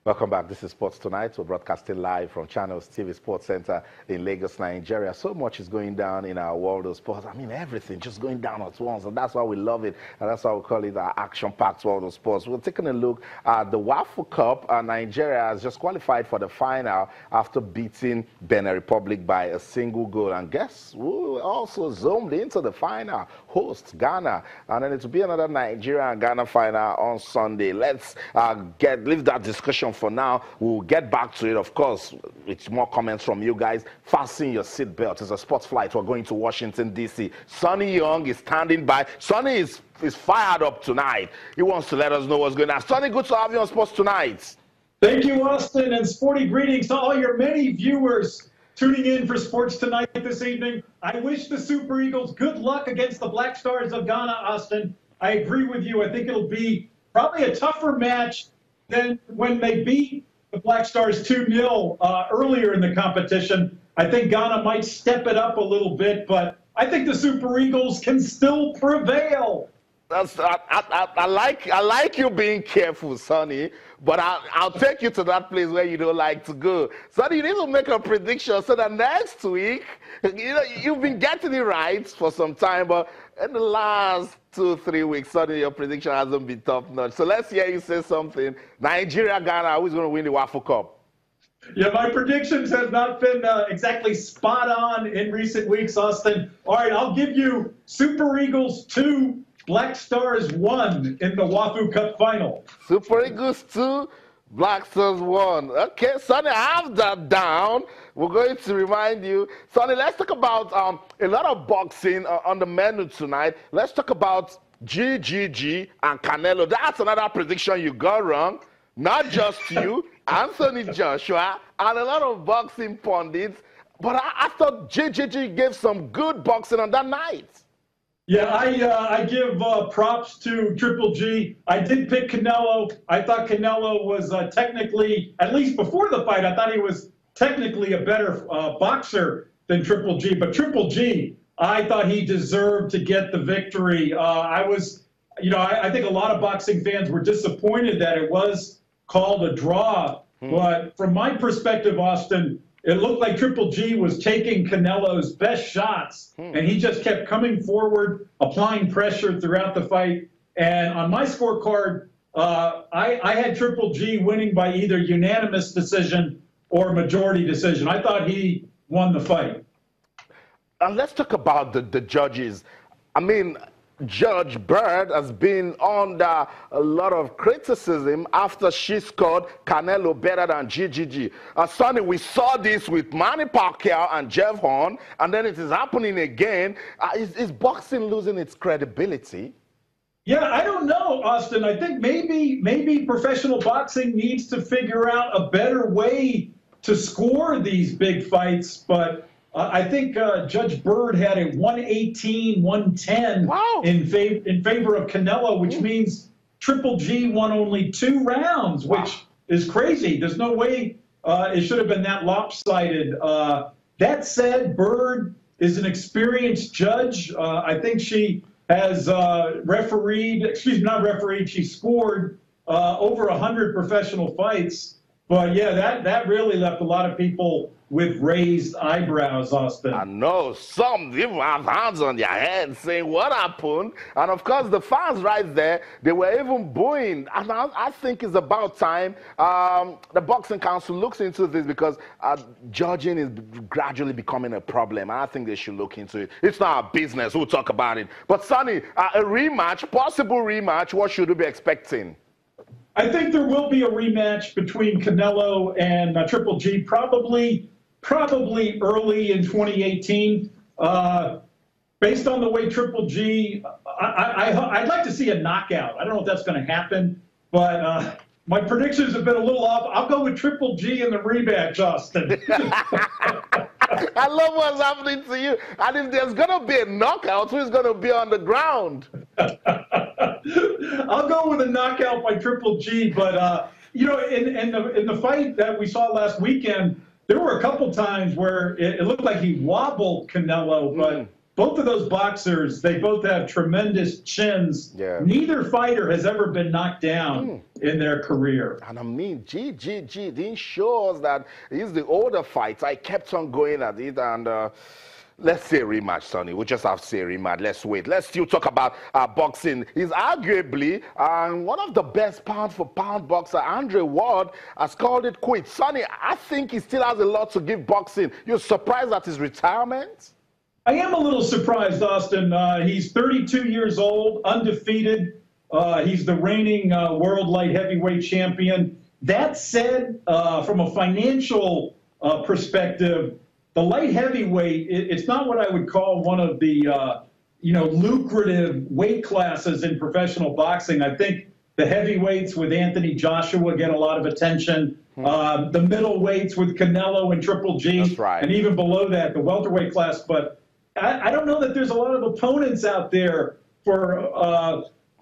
Welcome back. This is Sports Tonight. We're broadcasting live from Channels TV Sports Center in Lagos, Nigeria. So much is going down in our world of sports. I mean, everything just going down at once, and that's why we love it. And that's why we call it our action-packed world of sports. We're taking a look at the Waffle Cup. Nigeria has just qualified for the final after beating Benin Republic by a single goal. And guess who also zoomed into the final? Host Ghana. And then it will be another Nigeria and Ghana final on Sunday. Let's leave that discussion for now. We'll get back to it, of course, with more comments from you guys. Fasten your seatbelt. It's a sports flight. We're going to Washington, D.C. Sonny Young is standing by. Sonny is fired up tonight. He wants to let us know what's going on. Sonny, good to have you on Sports Tonight. Thank you, Austin, and sporty greetings to all your many viewers tuning in for Sports Tonight this evening. I wish the Super Eagles good luck against the Black Stars of Ghana, Austin. I agree with you. I think it'll be probably a tougher match than when they beat the Black Stars 2-0 earlier in the competition. I think Ghana might step it up a little bit, but I think the Super Eagles can still prevail. I like you being careful, Sonny, but I'll take you to that place where you don't like to go. Sonny, you need to make a prediction so that next week, you've been getting it right for some time, but in the last 2-3 weeks, Sonny, your prediction hasn't been top notch. So let's hear you say something. Nigeria, Ghana, who's going to win the Waffle Cup? Yeah, my predictions have not been exactly spot on in recent weeks, Austin. All right, I'll give you Super Eagles 2, Black Stars 1 in the Wafu Cup final. Super Eagles 2, Black Stars 1. Okay, Sonny, I have that down. We're going to remind you. Sonny, let's talk about a lot of boxing on the menu tonight. Let's talk about GGG and Canelo. That's another prediction you got wrong. Not just you, Anthony Joshua, and a lot of boxing pundits. But I thought GGG gave some good boxing on that night. Yeah, I give props to Triple G. I did pick Canelo. I thought Canelo was technically, at least before the fight, I thought he was technically a better boxer than Triple G. But Triple G, I thought he deserved to get the victory. I think a lot of boxing fans were disappointed that it was called a draw. But from my perspective, Austin, it looked like Triple G was taking Canelo's best shots, and he just kept coming forward, applying pressure throughout the fight. And on my scorecard, I had Triple G winning by either unanimous decision or majority decision. I thought he won the fight. And let's talk about the judges. I mean, Judge Bird has been under a lot of criticism after she scored Canelo better than GGG. Sonny, we saw this with Manny Pacquiao and Jeff Horn, and then it is happening again. Is boxing losing its credibility? Yeah, I don't know, Austin. I think maybe professional boxing needs to figure out a better way to score these big fights, but I think Judge Bird had a 118-110 in favor of Canelo, which means Triple G won only 2 rounds, which is crazy. There's no way it should have been that lopsided. That said, Bird is an experienced judge. I think she has she scored over 100 professional fights. But yeah, that really left a lot of people with raised eyebrows, Austin. I know some even have hands on their heads saying, what happened? And of course, the fans right there, they were even booing. And I think it's about time the Boxing Council looks into this, because judging is gradually becoming a problem. And I think they should look into it. It's not our business. We'll talk about it. But Sonny, a rematch, possible rematch, what should we be expecting? I think there will be a rematch between Canelo and Triple G, probably early in 2018. Based on the way Triple G, I'd like to see a knockout. I don't know if that's going to happen, but my predictions have been a little off. I'll go with Triple G in the rematch, Austin. I love what's happening to you. And if there's going to be a knockout, who's going to be on the ground? I'll go with a knockout by Triple G, but in the fight that we saw last weekend, there were a couple times where it looked like he wobbled Canelo, both of those boxers, they both have tremendous chins. Yeah. Neither fighter has ever been knocked down in their career. And I mean, G didn't show us that he's the older fighter. I kept on going at it, and let's say rematch, Sonny. We'll just have to say rematch. Let's wait. Let's still talk about boxing. He's arguably one of the best pound-for-pound boxer. Andre Ward has called it quits. Sonny, I think he still has a lot to give boxing. You're surprised at his retirement? I am a little surprised, Austin. He's 32 years old, undefeated. He's the reigning world light heavyweight champion. That said, from a financial perspective, the light heavyweight, it's not what I would call one of the lucrative weight classes in professional boxing. I think the heavyweights with Anthony Joshua get a lot of attention. The middleweights with Canelo and Triple G. That's right. And even below that, the welterweight class. But I don't know that there's a lot of opponents out there for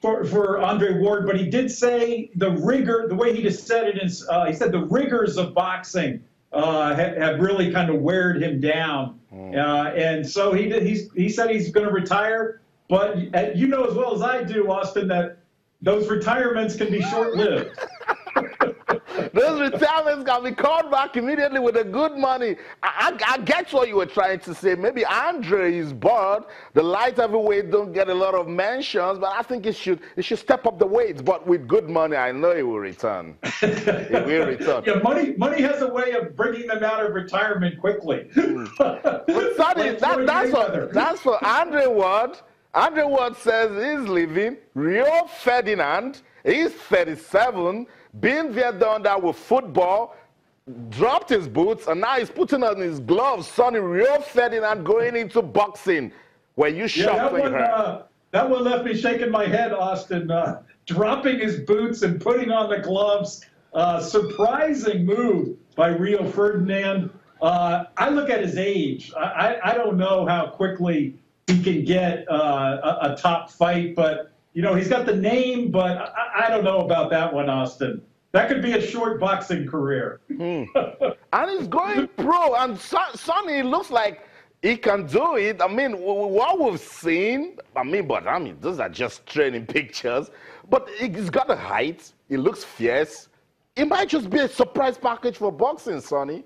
Andre Ward, but he did say the rigor, the way he just said it is, he said the rigors of boxing have really kind of weared him down. And so he said he's going to retire, but you know as well as I do, Austin, that those retirements can be short-lived. Those retirements can be called back immediately with the good money. I get what you were trying to say. Maybe Andre is bored. The light heavyweight don't get a lot of mentions, but I think it should step up the weights. But with good money, I know he will return. He will return. Yeah, money has a way of bringing them out of retirement quickly. But Sonny, that's for Andre Ward. Andre Ward says he's leaving. Rio Ferdinand, he's 37. Been there, done that with football, dropped his boots, and now he's putting on his gloves. Sonny, Rio Ferdinand going into boxing. Were you shocked when you heard? That one left me shaking my head, Austin. Dropping his boots and putting on the gloves. Surprising move by Rio Ferdinand. I look at his age. I don't know how quickly he can get a top fight, but he's got the name, but I don't know about that one, Austin. That could be a short boxing career. And he's going pro. And Sonny looks like he can do it. I mean, what we've seen, those are just training pictures. But he's got the height. He looks fierce. It might just be a surprise package for boxing, Sonny.